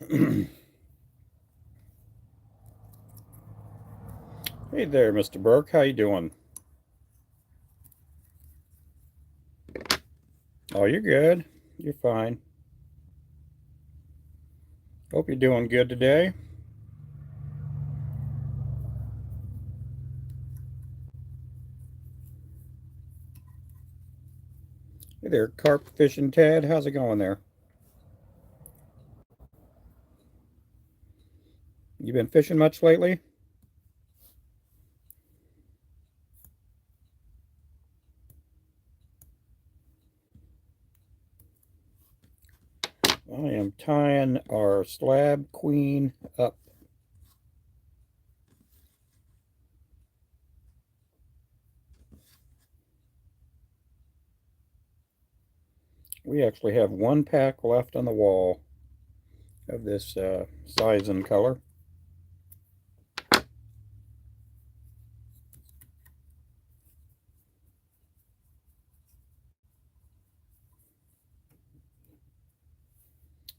Hey there, Mr. Burke. How you doing? Oh, you're good. You're fine. Hope you're doing good today. Hey there, carp fishing Ted. How's it going there? You been fishing much lately? I am tying our slab queen up. We actually have one pack left on the wall of this size and color.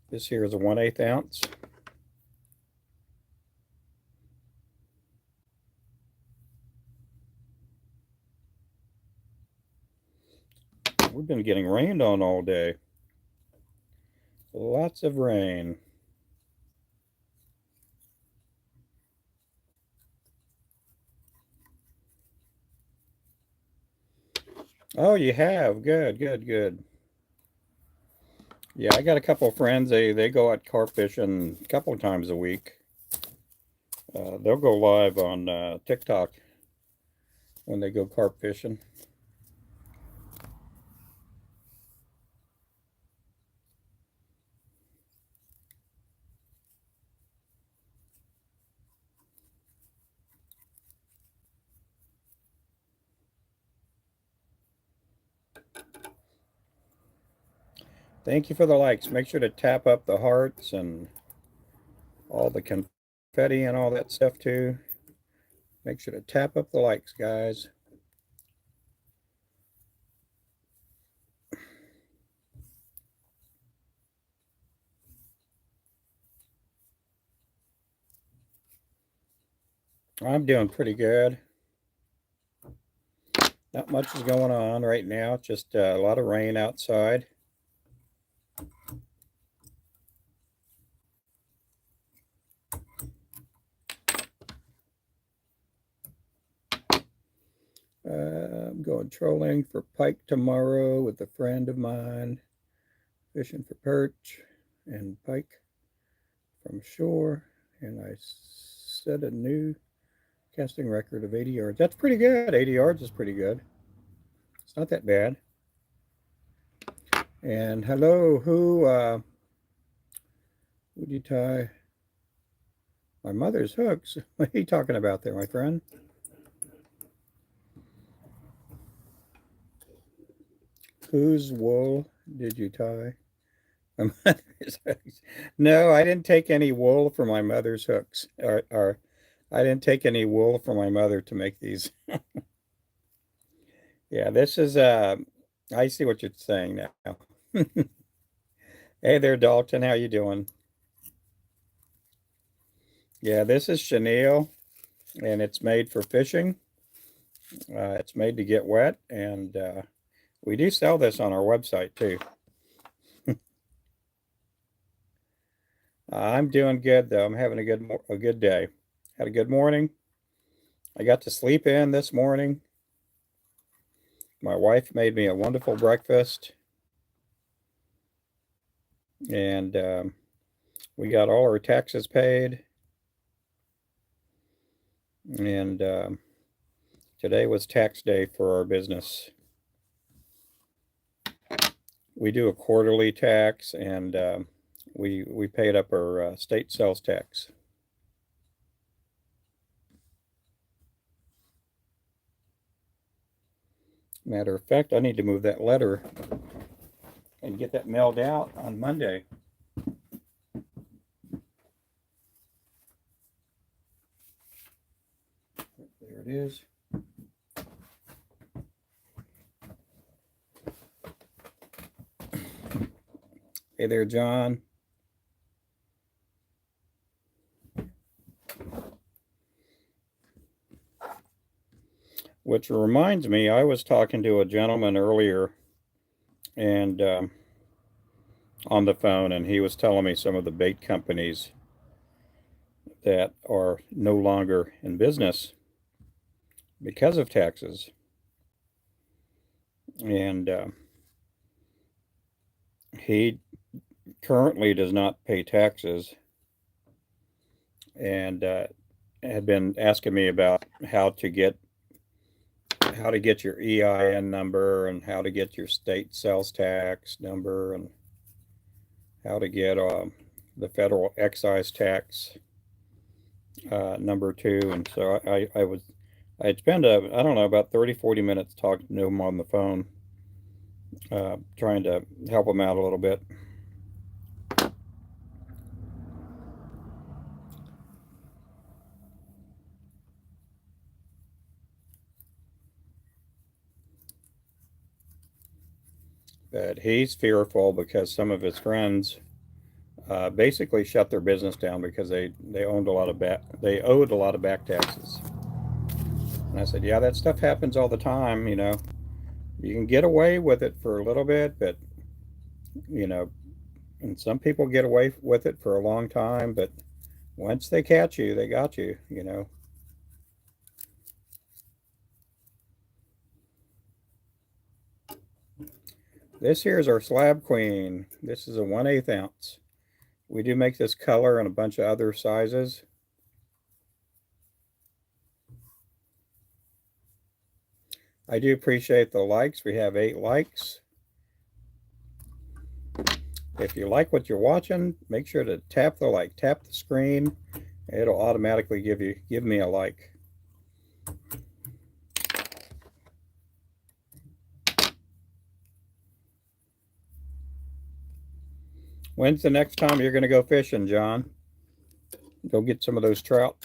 This here is a 1/8 ounce. We've been getting rained on all day. Lots of rain. Oh, you have? Good, good, good. Yeah, I got a couple of friends. They go out carp fishing a couple of times a week. They'll go live on TikTok when they go carp fishing. Thank you for the likes. Make sure to tap up the hearts and all the confetti and all that stuff too. Make sure to tap up the likes, guys. I'm doing pretty good. Not much is going on right now. Just a lot of rain outside. I'm going trolling for pike tomorrow with a friend of mine, fishing for perch and pike from shore. And I set a new casting record of 80 yards. That's pretty good. 80 yards is pretty good. It's not that bad. And hello, who'd you tie? My mother's hooks. What are you talking about there, my friend? Whose wool did you tie? My mother's hooks. No, I didn't take any wool from my mother's hooks. Or I didn't take any wool from my mother to make these. Yeah, this is I see what you're saying now. Hey there, Dalton. How you doing? Yeah, this is chenille, and it's made for fishing. It's made to get wet, and we do sell this on our website too. I'm doing good though. I'm having a good day. Had a good morning. I got to sleep in this morning. My wife made me a wonderful breakfast, and we got all our taxes paid. And today was tax day for our business. We do a quarterly tax, and we paid up our state sales tax. Matter of fact, I need to move that letter and get that mailed out on Monday. There it is. Hey there, John. Which reminds me, I was talking to a gentleman earlier and on the phone, and he was telling me some of the bait companies that are no longer in business because of taxes. And he currently does not pay taxes, and had been asking me about how to get your EIN number and how to get your state sales tax number and how to get the federal excise tax number too. And so I'd spend I don't know, about 30-40 minutes talking to him on the phone, trying to help him out a little bit. But he's fearful because some of his friends basically shut their business down because they owed a lot of back taxes. And I said, yeah, that stuff happens all the time. You can get away with it for a little bit, but you know, and some people get away with it for a long time, but once they catch you, they got you. This here is our Slab Queen. This is a 1/8 ounce. We do make this color in a bunch of other sizes. I do appreciate the likes. We have 8 likes. If you like what you're watching, make sure to tap the screen. It'll automatically give me a like. When's the next time you're going to go fishing, John? Go get some of those trout.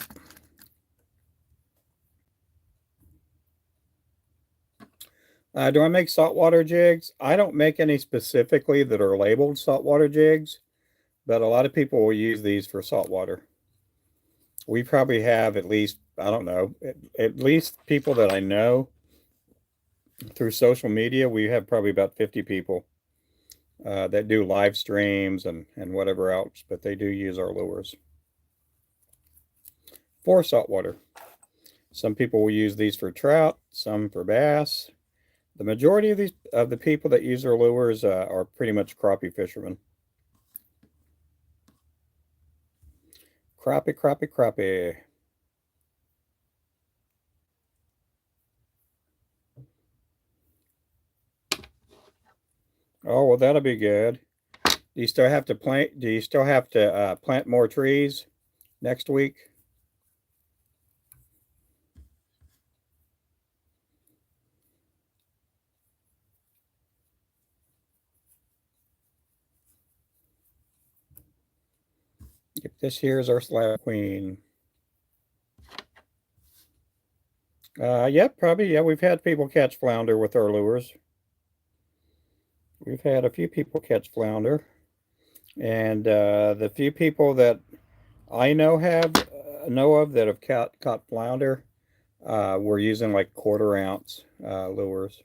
Do I make saltwater jigs? I don't make any specifically that are labeled saltwater jigs, but a lot of people will use these for saltwater. We probably have at least, I don't know, at least people that I know through social media, we have probably about 50 people that do live streams and whatever else, but they do use our lures for saltwater. Some people will use these for trout, some for bass. The majority of the people that use our lures are pretty much crappie fishermen. Crappie, crappie, crappie. Oh, well, that'll be good. Do you still have to plant more trees next week? Yep, this here is our Slab Queen. Yep, probably. Yeah, we've had people catch flounder with our lures. We've had a few people catch flounder, and the few people that I know of that have caught flounder, we're using like 1/4 ounce lures.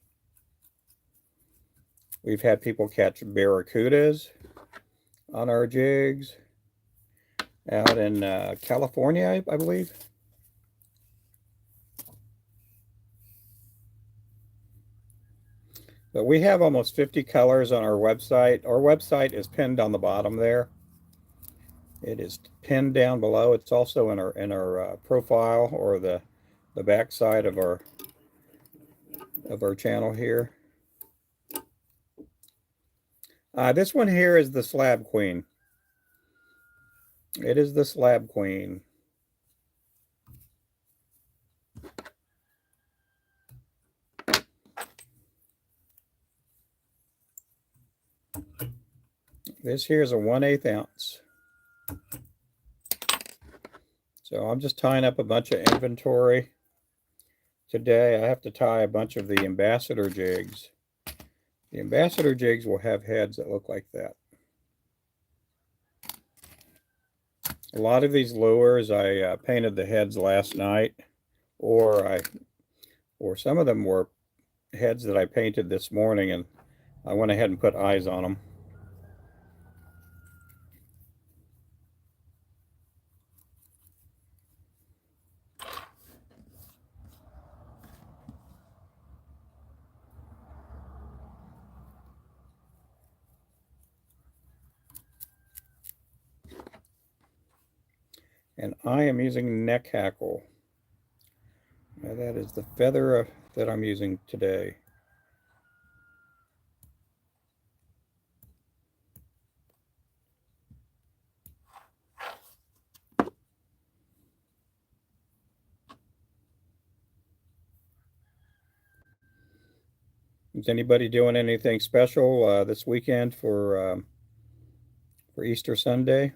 We've had people catch barracudas on our jigs out in California, I believe. But we have almost 50 colors on our website. Our website is pinned on the bottom there. It is pinned down below. It's also in our profile, or the back side of our channel here. This one here is the Slab Queen. It is the Slab Queen. This here is a 1/8 ounce. So I'm just tying up a bunch of inventory today. I have to tie a bunch of the ambassador jigs. The ambassador jigs will have heads that look like that. A lot of these lures, I painted the heads last night, or or some of them were heads that I painted this morning, and I went ahead and put eyes on them. And I am using neck hackle. Now that is the feather that I'm using today. Is anybody doing anything special this weekend for Easter Sunday?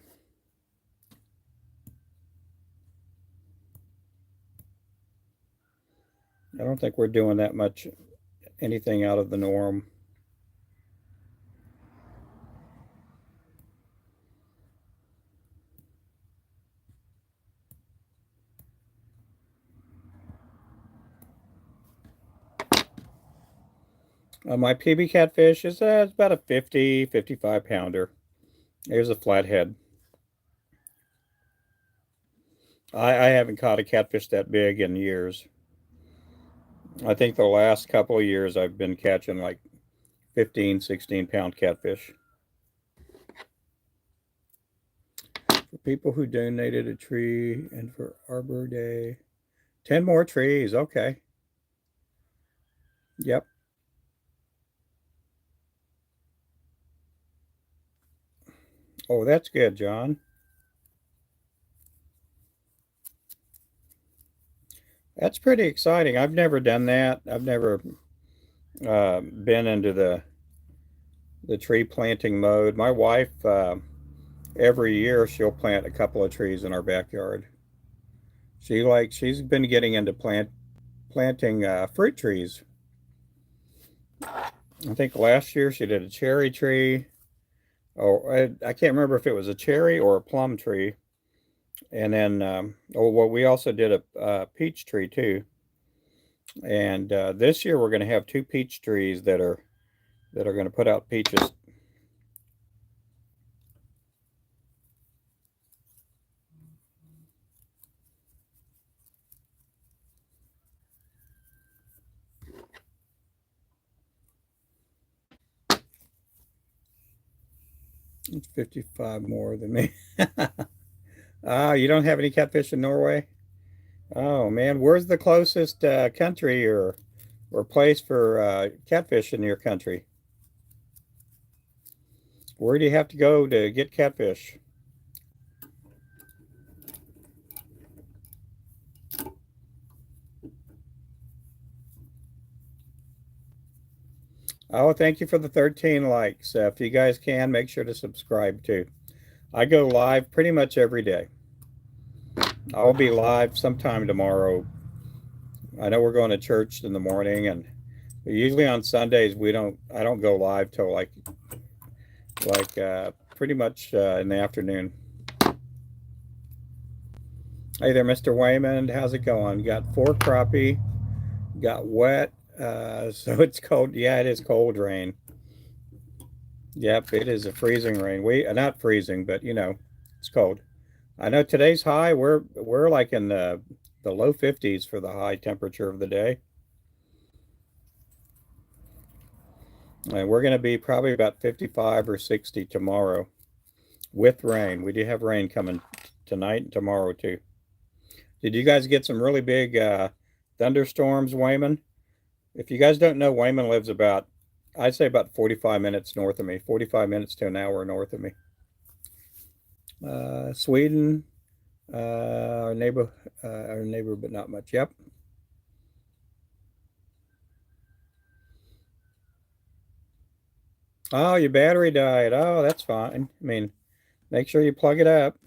I don't think we're doing that much anything out of the norm. My PB catfish is it's about a 50, 55 pounder. Here's a flathead. I haven't caught a catfish that big in years. I think the last couple of years I've been catching like 15, 16-pound catfish. For people who donated a tree and for Arbor Day. 10 more trees. Okay. Yep. Oh, that's good, John. That's pretty exciting. I've never done that. I've never been into the tree planting mode. My wife, every year, she'll plant a couple of trees in our backyard. She's been getting into planting fruit trees. I think last year she did a cherry tree. Oh, I can't remember if it was a cherry or a plum tree. And then, well, we also did a peach tree too. And this year we're going to have two peach trees that are going to put out peaches. It's 55 more than me. Ah, you don't have any catfish in Norway? Oh man, where's the closest country or place for catfish in your country? Where do you have to go to get catfish? Oh, thank you for the 13 likes. If you guys can, make sure to subscribe too. I go live pretty much every day. I'll be live sometime tomorrow. I know we're going to church in the morning, and usually on Sundays I don't go live till pretty much in the afternoon. Hey there, Mr. Wayman. How's it going? You got 4 crappie. Got wet. So it's cold. Yeah, it is cold rain. Yep, it is a freezing rain. We not freezing, but it's cold. I know today's high. We're like in the low 50s for the high temperature of the day. And we're going to be probably about 55 or 60 tomorrow with rain. We do have rain coming tonight and tomorrow too. Did you guys get some really big thunderstorms, Wayman? If you guys don't know, Wayman lives I'd say about 45 minutes north of me, 45 minutes to an hour north of me. Sweden, our neighbor, but not much. Yep. Oh, your battery died. Oh, that's fine. I mean, make sure you plug it up.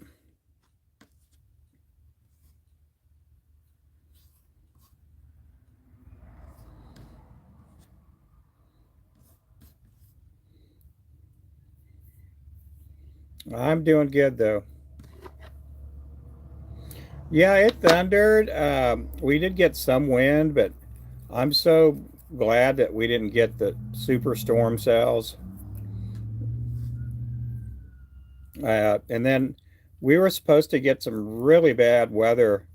I'm doing good though. Yeah, it thundered. We did get some wind, but I'm so glad that we didn't get the superstorm cells. And then we were supposed to get some really bad weather,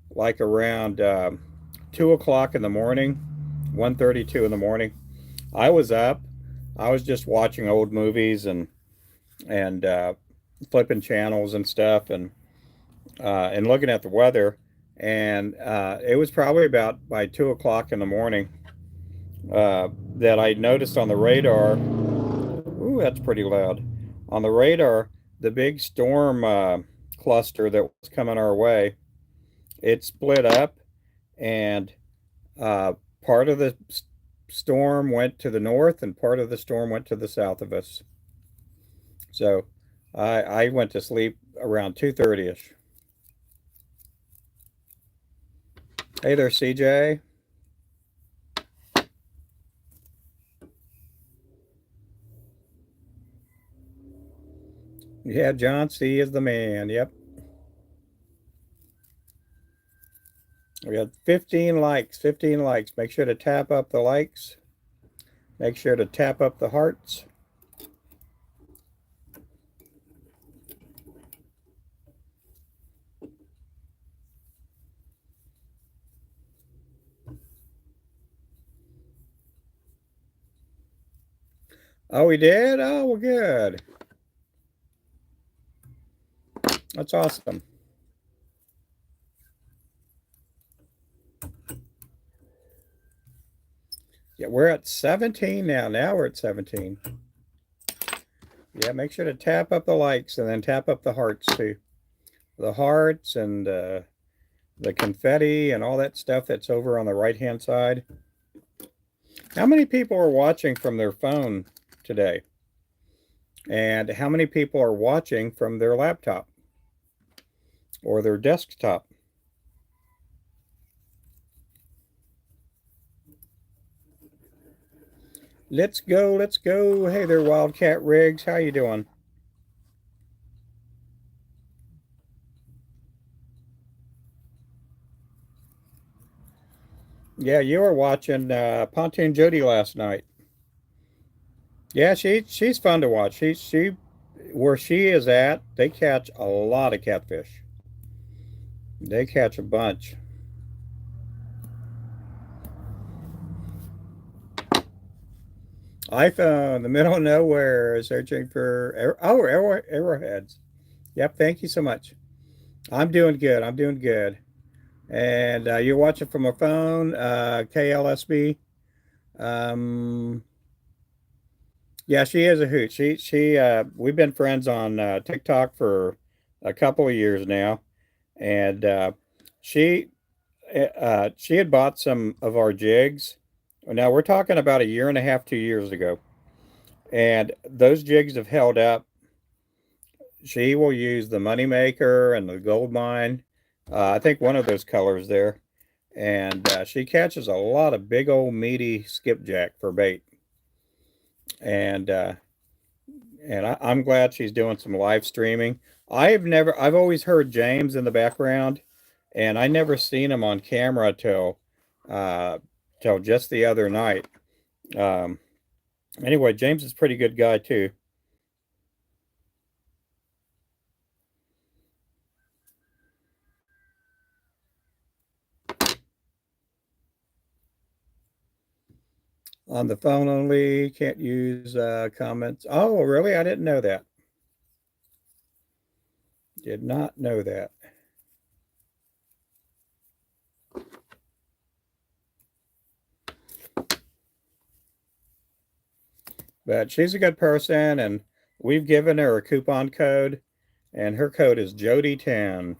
like around 2 o'clock in the morning, 1:32 in the morning. I was up. I was just watching old movies and flipping channels and stuff, and looking at the weather. And it was probably about by 2 o'clock in the morning that I noticed on the radar. Ooh, that's pretty loud. On the radar, the big storm cluster that was coming our way, it split up, and uh, part of the storm went to the north, and part of the storm went to the south of us. So I went to sleep around 2:30 ish. Hey there, CJ. Yeah, John C is the man. Yep. We got 15 likes. 15 likes. Make sure to tap up the likes. Make sure to tap up the hearts. Oh, we did? Oh, well, good. That's awesome. Yeah, we're at 17 now. Now we're at 17. Yeah, make sure to tap up the likes and then tap up the hearts too. The hearts and the confetti and all that stuff that's over on the right hand side. How many people are watching from their phone today? And how many people are watching from their laptop or their desktop? Let's go, let's go. Hey there, Wildcat Riggs. How you doing? Yeah, you were watching Pontoon Jody last night. Yeah, she's fun to watch. She where she is at, they catch a lot of catfish. They catch a bunch. iPhone, the middle of nowhere, searching for arrowheads. Yep, thank you so much. I'm doing good. I'm doing good. And you're watching from a phone, KLSB. Um, yeah, she is a hoot. She we've been friends on TikTok for a couple of years now, and she she had bought some of our jigs. Now we're talking about a year and a half, 2 years ago, and those jigs have held up. She will use the moneymaker and the gold mine. I think one of those colors there, and she catches a lot of big old meaty skipjack for bait. And I'm glad she's doing some live streaming. I've always heard James in the background, and I never seen him on camera uh, till just the other night. Um, anyway, James is a pretty good guy too. On the phone only, can't use comments. Oh, really? I didn't know that. Did not know that. But she's a good person, and we've given her a coupon code, and her code is Jody10.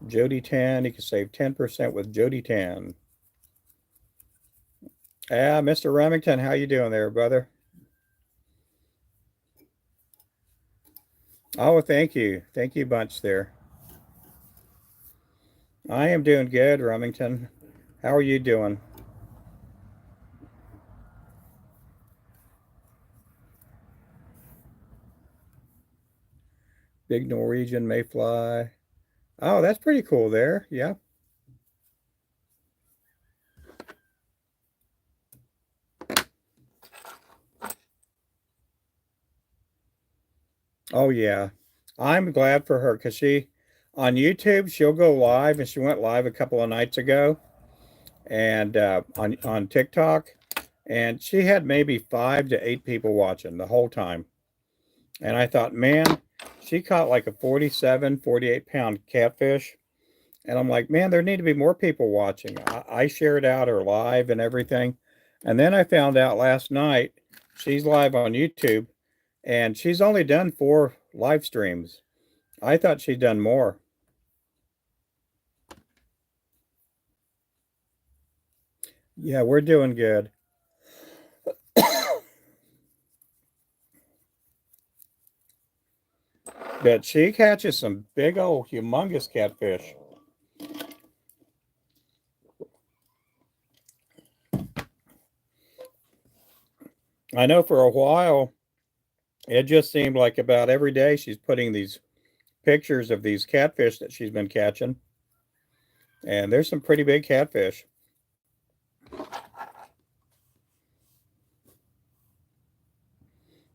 Jody10. You can save 10% with Jody10. Yeah, Mr. Remington, how you doing there, brother? Oh, thank you. Thank you bunch there. I am doing good, Remington. How are you doing? Big Norwegian mayfly. Oh, that's pretty cool there. Yeah. Oh yeah. I'm glad for her because she on YouTube she'll go live and she went live a couple of nights ago and on TikTok and she had maybe 5 to 8 people watching the whole time. And I thought, man, she caught like a 47, 48 pound catfish. And I'm like, man, there need to be more people watching. I shared out her live and everything. And then I found out last night she's live on YouTube and she's only done 4 live streams. I thought she'd done more. Yeah, we're doing good. But she catches some big old humongous catfish. I know for a while it just seemed like about every day she's putting these pictures of these catfish that she's been catching. And there's some pretty big catfish.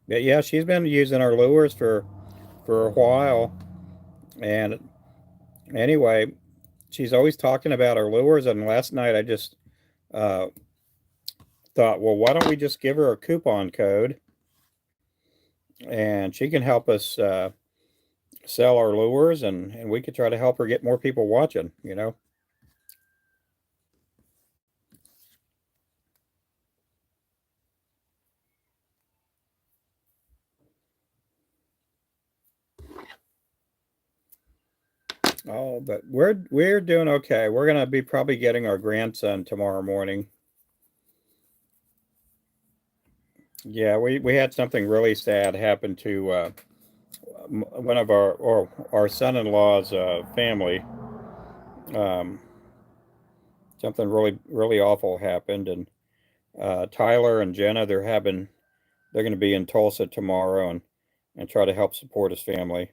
But yeah, she's been using our lures for a while. And anyway, she's always talking about our lures. And last night I just uh, thought, well, why don't we just give her a coupon code and she can help us sell our lures and we could try to help her get more people watching, you know? Oh, but we're doing okay. We're gonna be probably getting our grandson tomorrow morning. Yeah, we had something really sad happen to one of our son-in-law's family. Um, something really awful happened, and Tyler and Jenna they're going to be in Tulsa tomorrow and try to help support his family.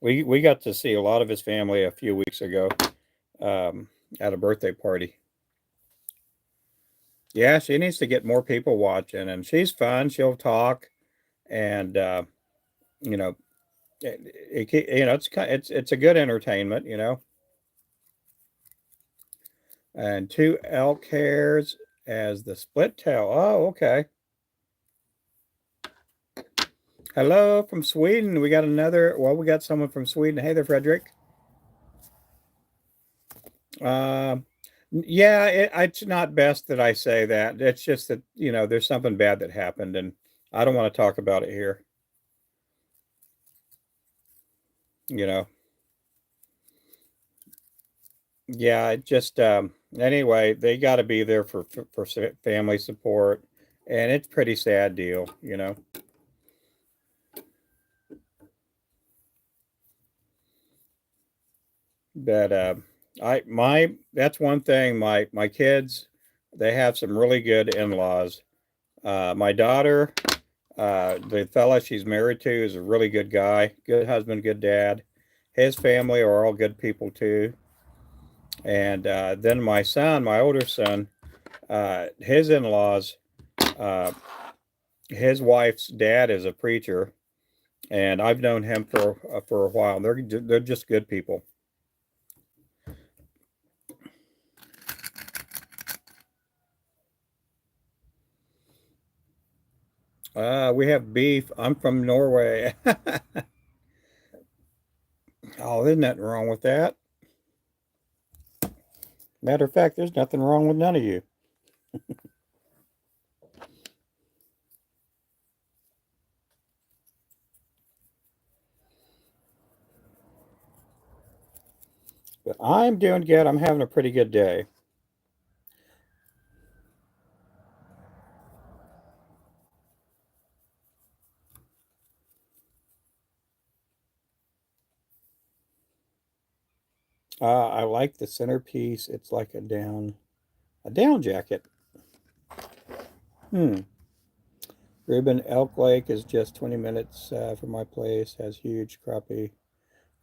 We got to see a lot of his family a few weeks ago um, at a birthday party. Yeah, she needs to get more people watching, and she's fun. She'll talk, and you know, it's a good entertainment, you know. And 2 elk hairs as the split tail. Oh, okay. Hello from Sweden. We got another. Well, we got someone from Sweden. Hey there, Frederick. Um, yeah, it's not best that I say that. It's just that there's something bad that happened, and I don't want to talk about it here. You know, yeah. It just anyway, they got to be there for family support, and it's pretty sad deal. But I my that's one thing. My kids, they have some really good in-laws. My daughter, the fella she's married to is a really good guy, good husband, good dad. His family are all good people too. And then my son, my older son, his in-laws, uh, his wife's dad is a preacher, and I've known him for a while. They're just good people. We have beef. I'm from Norway. Oh, there's nothing wrong with that. Matter of fact, there's nothing wrong with none of you. But I'm doing good. I'm having a pretty good day. I like the centerpiece. It's like a down jacket. Hmm. Ruben Elk Lake is just 20 minutes from my place. Has huge crappie.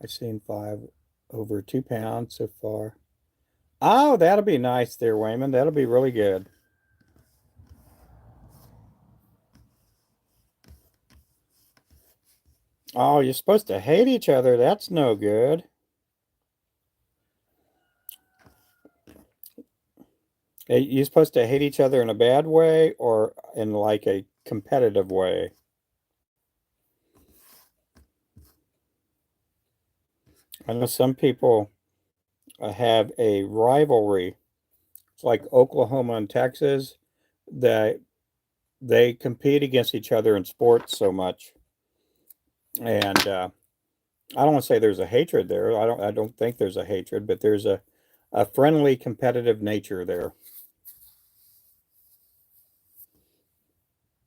I've seen 5 over 2 pounds so far. Oh, that'll be nice there, Wayman. That'll be really good. Oh, you're supposed to hate each other. That's no good. You're supposed to hate each other in a bad way or in like a competitive way. I know some people have a rivalry. It's like Oklahoma and Texas that they compete against each other in sports so much. And I don't want to say there's a hatred there. I don't think there's a hatred, but there's a friendly competitive nature there.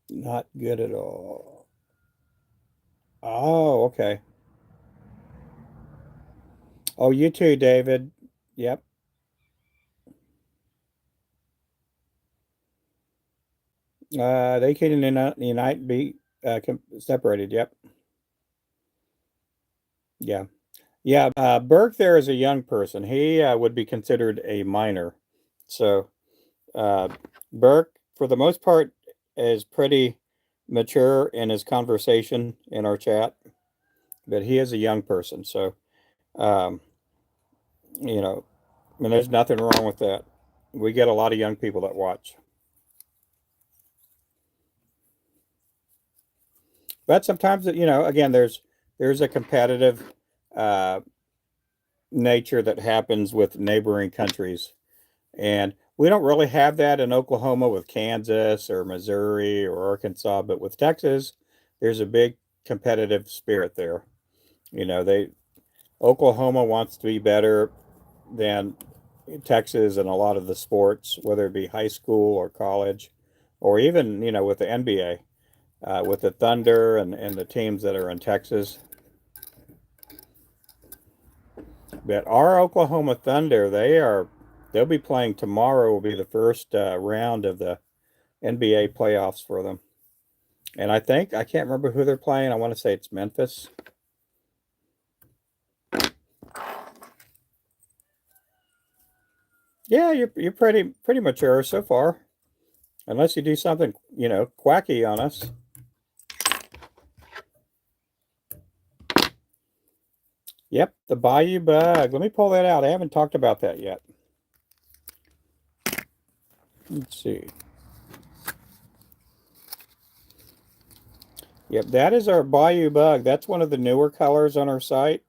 Not good at all. Oh, okay. Oh, you too, David. Yep. They can unite, be separated. Yep. Yeah. Yeah. Burke there is a young person. He would be considered a minor. So uh, Burke, for the most part, is pretty mature in his conversation in our chat, but he is a young person. So, um, you know, I mean, there's nothing wrong with that. We get a lot of young people that watch. But sometimes, again, there's a competitive uh, nature that happens with neighboring countries, and we don't really have that in Oklahoma with Kansas or Missouri or Arkansas, but with Texas, there's a big competitive spirit there. They Oklahoma wants to be better than Texas in a lot of the sports, whether it be high school or college, or even with the NBA, with the Thunder and the teams that are in Texas. But our Oklahoma Thunder, they'll be playing tomorrow. Will be the first round of the NBA playoffs for them. And I can't remember who they're playing. I want to say it's Memphis. Yeah, you're pretty mature so far, unless you do something quacky on us. Yep, the Bayou Bug. Let me pull that out. I haven't talked about that yet. Let's see. Yep, that is our Bayou Bug. That's one of the newer colors on our site.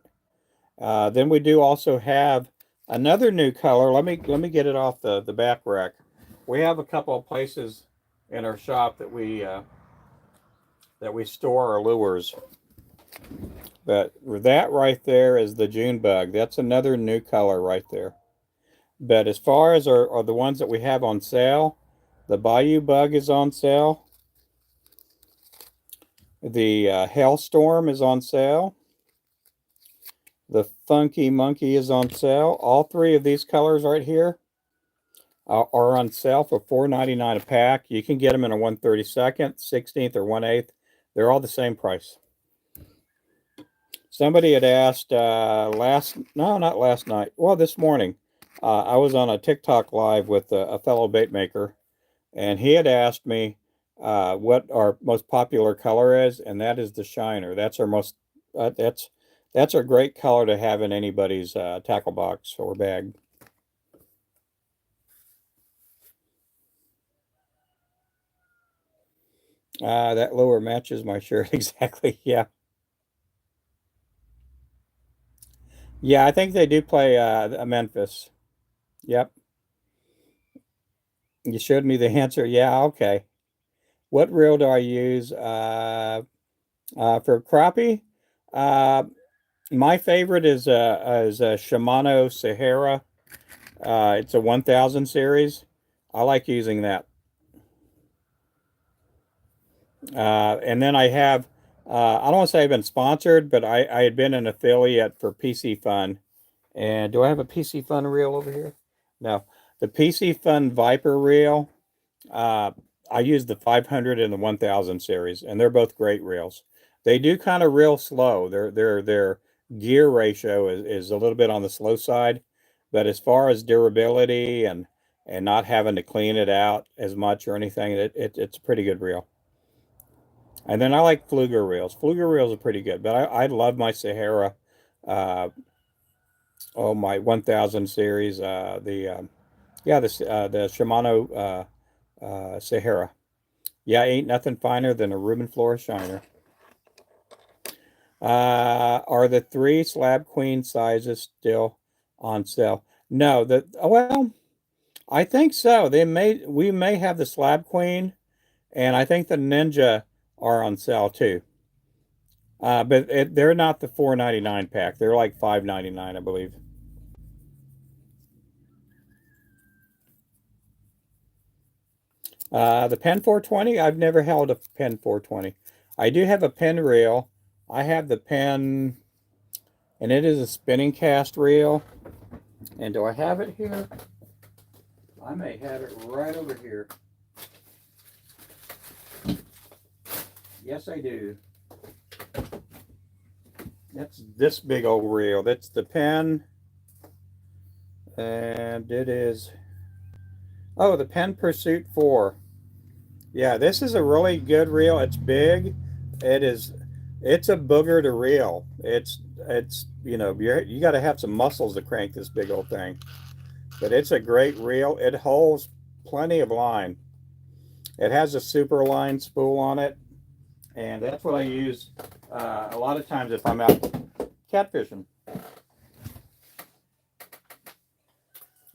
Then we do also have another new color. Let me get it off the back rack. We have a couple of places in our shop that we store our lures. But that right there is the June bug. That's another new color right there. But as far as are the ones that we have on sale, the Bayou bug is on sale. The Hailstorm is on sale. The Funky Monkey is on sale. All three of these colors right here are on sale for $4.99 a pack. You can get them in a 1/32, 16th, or 1/8. They're all the same price. Somebody had asked no, not last night. Well, this morning, I was on a TikTok live with a fellow bait maker, and he had asked me what our most popular color is, and that is the Shiner. That's our most that's a great color to have in anybody's tackle box or bag. That lower matches my shirt exactly. Yeah, yeah. I think they do play a Memphis. Yep. You showed me the answer. Yeah. Okay. What reel do I use for crappie? Uh, my favorite is a Shimano Sahara. It's a 1000 series. I like using that. And then I have, I don't want to say I've been sponsored, but I had been an affiliate for PC Fun. And do I have a PC Fun reel over here? No. The PC Fun Viper reel, uh, I use the 500 and the 1000 series, and they're both great reels. They do kind of reel slow. Their gear ratio is a little bit on the slow side, but as far as durability and not having to clean it out as much or anything, it's a pretty good reel. And then I like Fluger reels. Fluger reels are pretty good, but I love my Sahara. Uh, oh, my 1000 series. The Shimano Sahara. Yeah, ain't nothing finer than a Ruben Flores shiner. Are the three Slab Queen sizes still on sale? No, well, I think so. We may have the Slab Queen, and I think the Ninja are on sale too. But they're not the 4.99 pack. They're like 5.99, I believe. The Pen 420, I've never held a Pen 420. I do have a Pen reel. I have the Pen, and it is a spinning cast reel. And do I have it here? I may have it right over here. Yes, I do. That's this big old reel. That's the Pen, and it is, oh, the Pen Pursuit 4. Yeah, this is a really good reel. It's big. It is, it's a booger to reel. It's you got to have some muscles to crank this big old thing. But it's a great reel. It holds plenty of line. It has a super line spool on it, and that's what I use a lot of times if I'm out catfishing.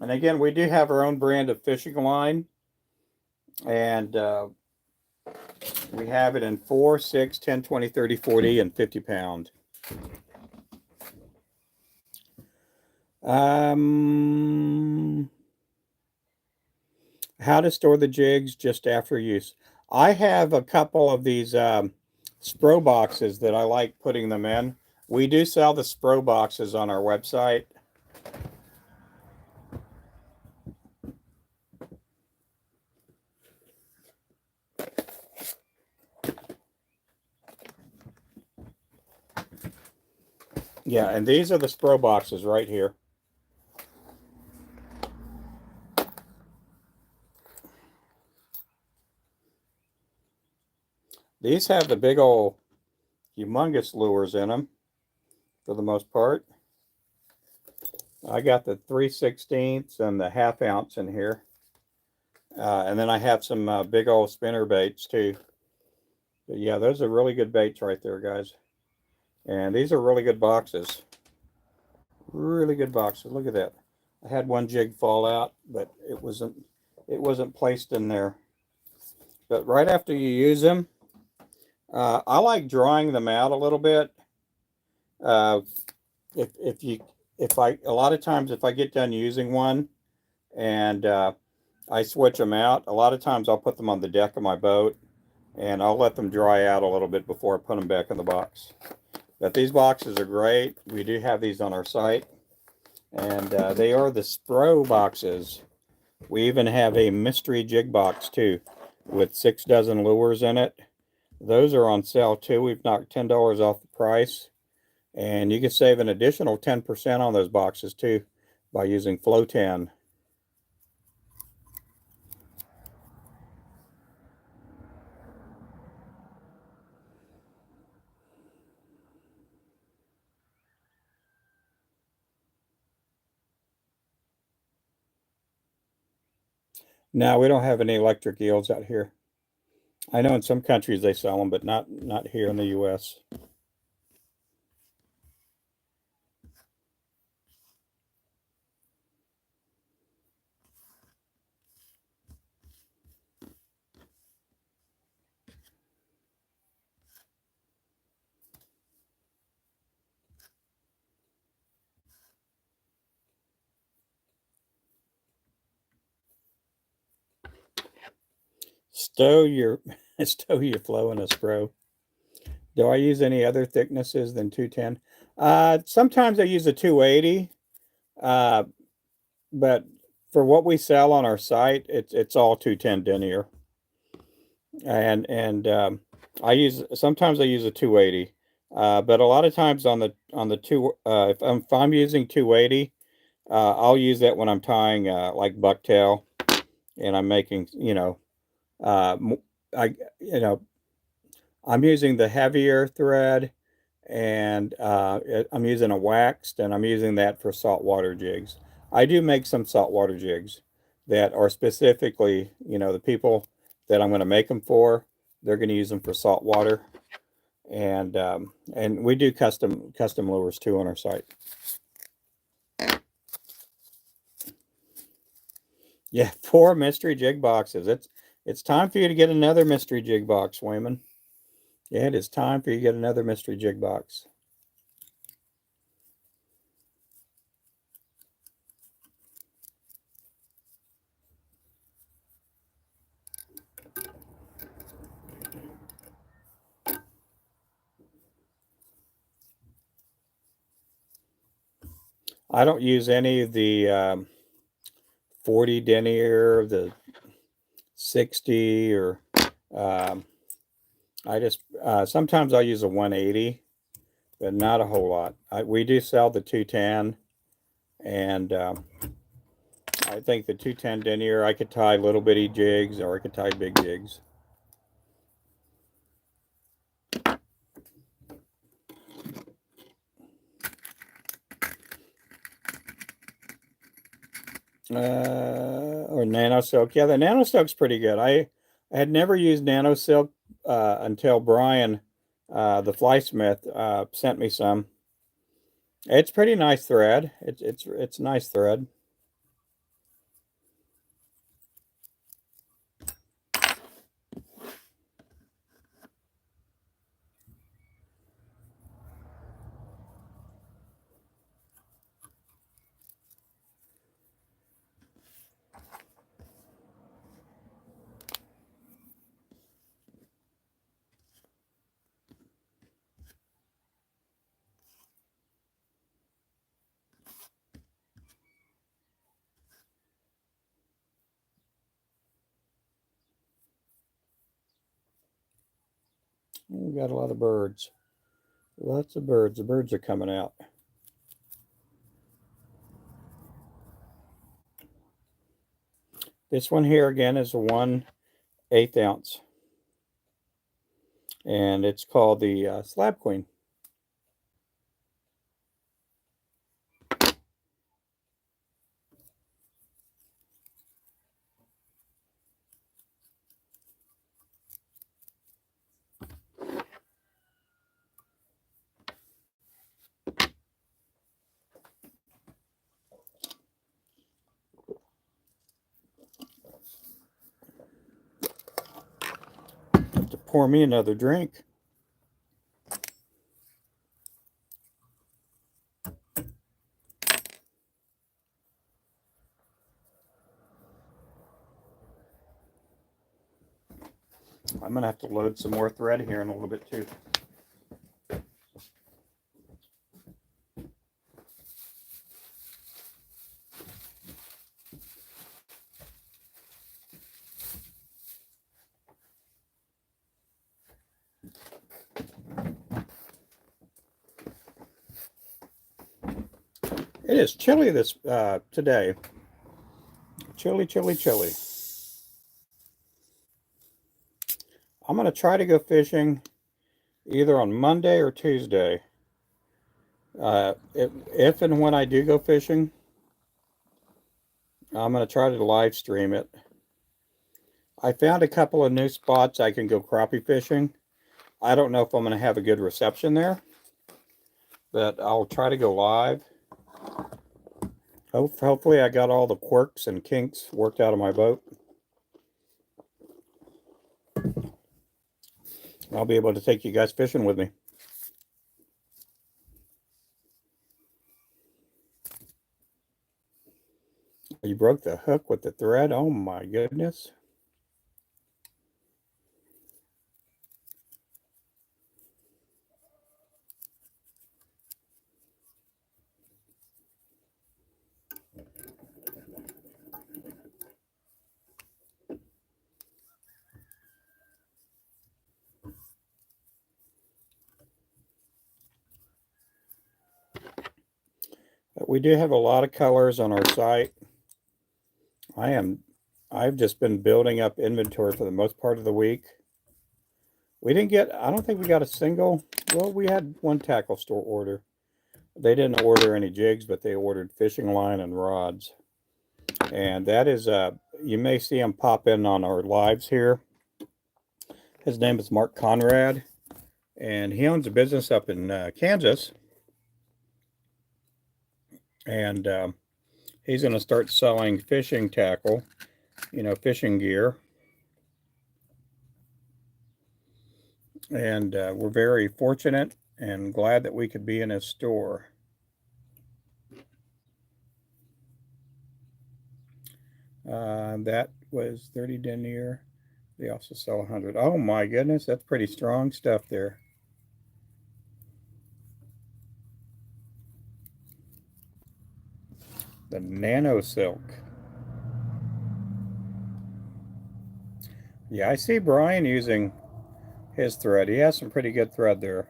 And again, we do have our own brand of fishing line, and we have it in 4, 6, 10, 20, 30, 40, and 50 pound. How to store the jigs just after use. I have a couple of these Spro boxes that I like putting them in. We do sell the Spro boxes on our website. Yeah, and these are the Spro boxes right here. These have the big old humongous lures in them for the most part. I got the 3/16 and the half ounce in here. And then I have some big old spinner baits too. But yeah, those are really good baits right there, guys. And these are really good boxes. Really good boxes. Look at that. I had one jig fall out, but it wasn't placed in there. But right after you use them, I like drawing them out a little bit. Uh, if I a lot of times if I get done using one and I switch them out, a lot of times I'll put them on the deck of my boat and I'll let them dry out a little bit before I put them back in the box. But these boxes are great. We do have these on our site, and they are the Spro boxes. We even have a mystery jig box too, with 6 dozen lures in it. Those are on sale too. We've knocked $10 off the price, and you can save an additional 10% on those boxes too by using Flow 10. Now we don't have any electric eels out here. I know in some countries they sell them, but not here in the U.S. Stow your stow your flow in a Spro. Do I use any other thicknesses than 210? Sometimes I use a 280, uh, but for what we sell on our site, it's all 210 denier. And sometimes I use a 280, but a lot of times on the two if I'm using 280, I'll use that when I'm tying like bucktail and I'm making uh, I you know I'm using the heavier thread, and I'm using a waxed, and I'm using that for saltwater jigs. I do make some saltwater jigs that are specifically, the people that I'm going to make them for, they're going to use them for saltwater, and we do custom lures too on our site. Yeah, 4 mystery jig boxes. It's time for you to get another mystery jig box, Wayman. Yeah, it is time for you to get another mystery jig box. I don't use any of the 40 denier, the 60, or I just sometimes I'll use a 180, but not a whole lot. We do sell the 210, and I think the 210 denier, I could tie little bitty jigs, or I could tie big jigs. Or nano silk. Yeah, the nano silk's pretty good. I had never used nano silk until Brian, the flysmith, sent me some. It's pretty nice thread. It's nice thread. We got a lot of birds. Lots of birds. The birds are coming out. This one here again is a 1/8 ounce, and it's called the Slab Queen. Have to pour me another drink. I'm gonna have to load some more thread here in a little bit too. It is chilly this today. Chilly, chilly, chilly. I'm gonna try to go fishing either on Monday or Tuesday. If and when I do go fishing, I'm gonna try to live stream it. I found a couple of new spots I can go crappie fishing. I don't know if I'm gonna have a good reception there, but I'll try to go live. Hopefully I got all the quirks and kinks worked out of my boat. I'll be able to take you guys fishing with me. You broke the hook with the thread. Oh my goodness. We do have a lot of colors on our site. I've just been building up inventory for the most part of the week. We didn't get, I don't think we got a single, well, we had one tackle store order. They didn't order any jigs, but they ordered fishing line and rods. And that is, you may see him pop in on our lives here. His name is Mark Conrad, and he owns a business up in Kansas. And he's going to start selling fishing tackle, fishing gear. And we're very fortunate and glad that we could be in his store. That was 30 denier. They also sell 100. Oh my goodness, that's pretty strong stuff there. The nano silk. Yeah, I see Brian using his thread. He has some pretty good thread there.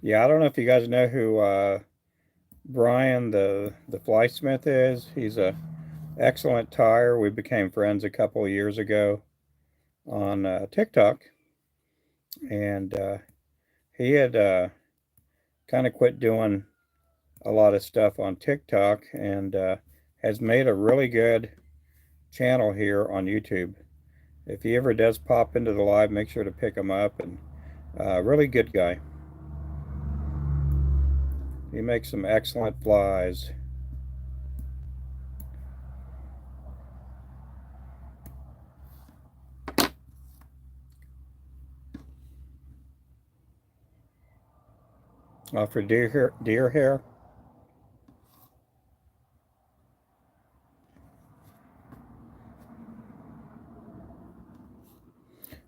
Yeah, I don't know if you guys know who Brian the fly smith is. He's a excellent tire. We became friends a couple of years ago on TikTok, and he had kind of quit doing a lot of stuff on TikTok and has made a really good channel here on YouTube. If he ever does pop into the live, make sure to pick him up. And really good guy. He makes some excellent flies. For deer hair.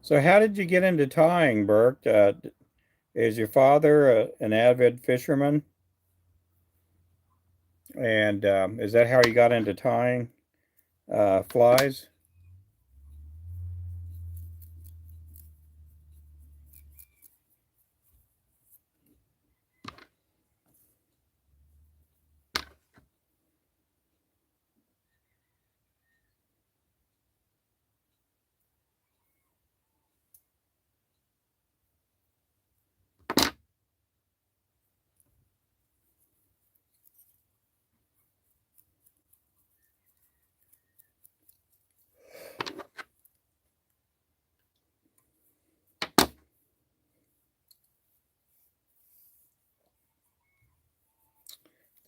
So how did you get into tying, Bert? Is your father an avid fisherman? And is that how you got into tying flies?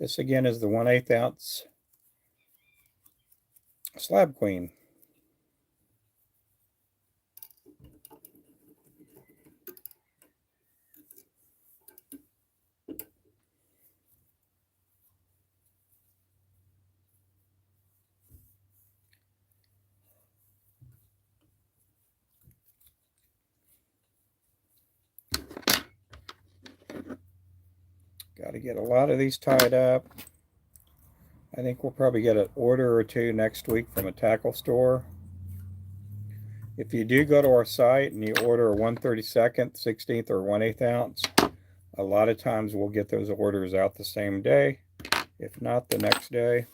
This again is the 1/8 ounce slab queen. Got to get a lot of these tied up. I think we'll probably get an order or two next week from a tackle store. If you do go to our site and you order a 1/32, 16th, or 1/8 ounce, a lot of times we'll get those orders out the same day, if not the next day.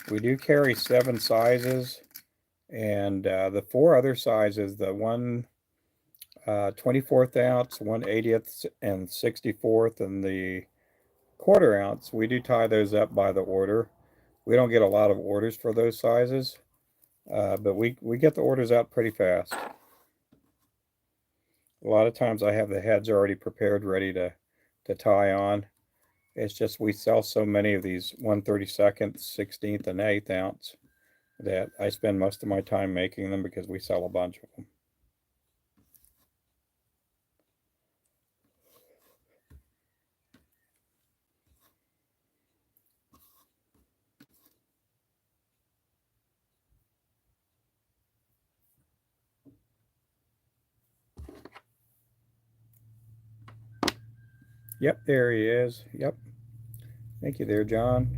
We do carry 7 sizes, and the 4 other sizes, the 1/24 ounce, 1/80th, and 64th, and the 1/4 ounce, we do tie those up by the order. We don't get a lot of orders for those sizes, but we get the orders out pretty fast. A lot of times I have the heads already prepared, ready to tie on. It's just we sell so many of these 1/32, 16th, and 1/8 ounce that I spend most of my time making them because we sell a bunch of them. Yep, there he is. Yep. Thank you there, John.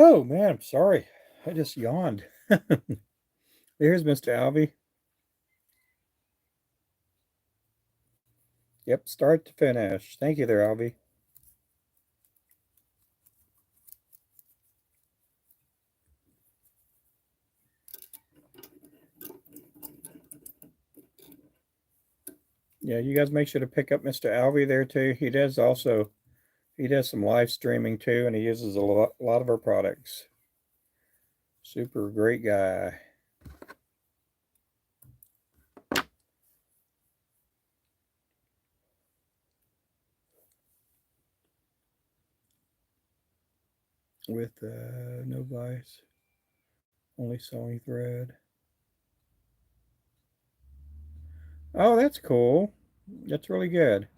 Oh man, I'm sorry. I just yawned. There's Mr. Alvey. Yep, start to finish. Thank you there, Alvey. Yeah, you guys make sure to pick up Mr. Alvey there too. He does some live streaming too, and he uses a lot of our products. Super great guy. With no vice, only sewing thread. Oh, that's cool. That's really good.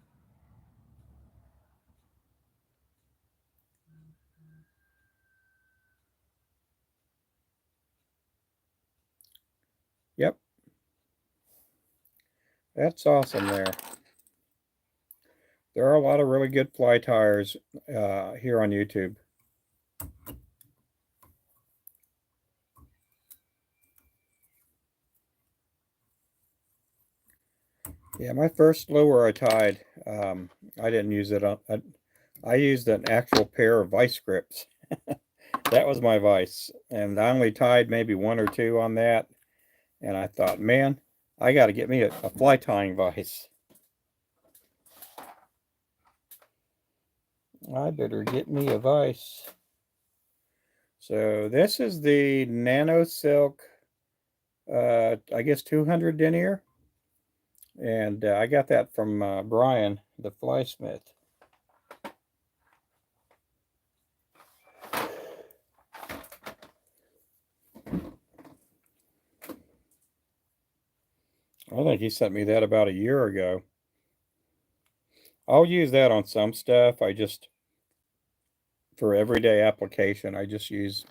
Yep, that's awesome there. There are a lot of really good fly tires here on YouTube. Yeah, my first lure I tied, I didn't use it on. I used an actual pair of vice grips. That was my vice, and I only tied maybe one or two on that. And I thought, man, I got to get me a fly tying vice. I better get me a vice. So this is the Nano Silk, I guess 200 denier. And I got that from Brian, the fly smith. I think he sent me that about a year ago. I'll use that on some stuff. I just, for everyday application, I just use,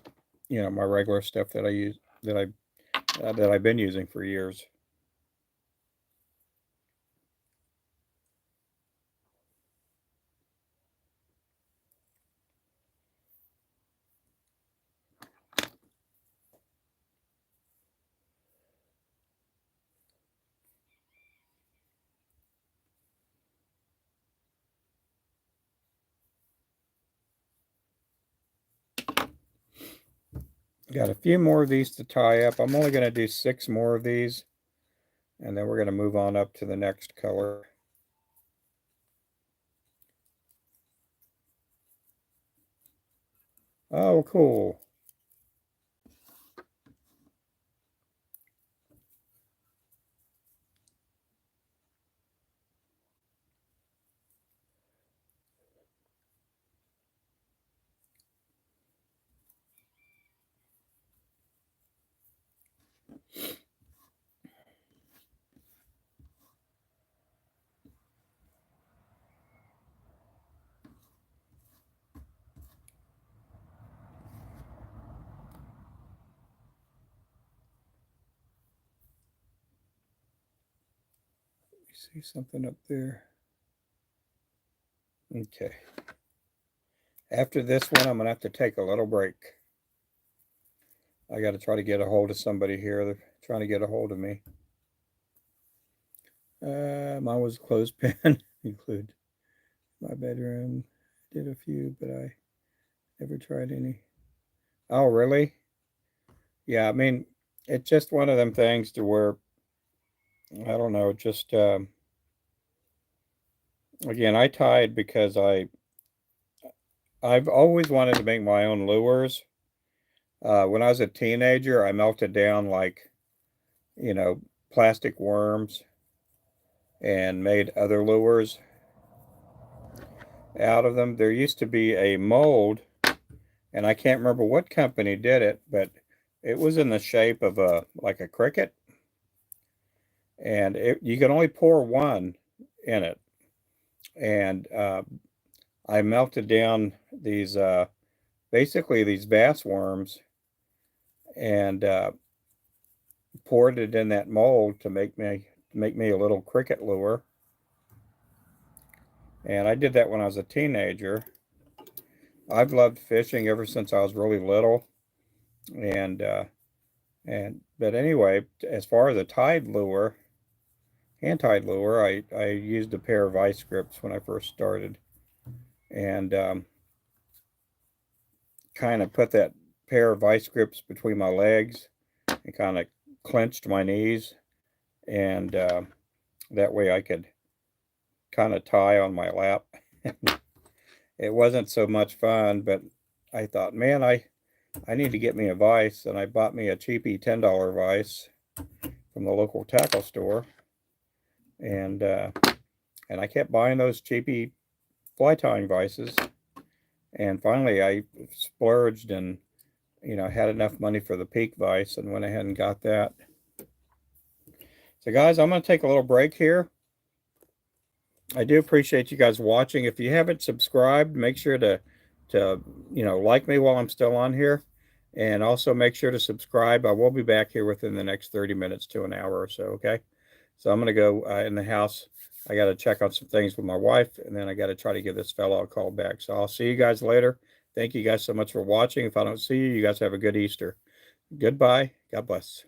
my regular stuff that I use, that I've been using for years. Got a few more of these to tie up. I'm only going to do 6 more of these, and then we're going to move on up to the next color. Oh, cool. See something up there. Okay. After this one, I'm going to have to take a little break. I got to try to get a hold of somebody here. They're trying to get a hold of me. Mine was clothespin, include my bedroom. Did a few, but I never tried any. Oh, really? Yeah, I mean, it's just one of them things to where, I don't know, just, again, I tied because I've always wanted to make my own lures. When I was a teenager, I melted down like, you know, plastic worms and made other lures out of them. There used to be a mold, and I can't remember what company did it, but it was in the shape of a like a cricket, and you could only pour one in it. And I melted down these basically these bass worms and poured it in that mold to make me a little cricket lure. And I did that when I was a teenager. I've loved fishing ever since I was really little, and but anyway, as far as a hand-tied lure, I used a pair of vice grips when I first started, and kind of put that pair of vice grips between my legs and kind of clenched my knees, and that way I could kind of tie on my lap. It wasn't so much fun, but I thought, man, I need to get me a vise, and I bought me a cheapy $10 vise from the local tackle store, and I kept buying those cheapy fly tying vices, and finally I splurged and had enough money for the peak vise and went ahead and got that. So guys, I'm going to take a little break here. I do appreciate you guys watching. If you haven't subscribed, make sure to like me while I'm still on here, and also make sure to subscribe. I will be back here within the next 30 minutes to an hour or so. Okay, so I'm going to go in the house. I got to check on some things with my wife, and then I got to try to give this fellow a call back. So I'll see you guys later. Thank you guys so much for watching. If I don't see you, you guys have a good Easter. Goodbye. God bless.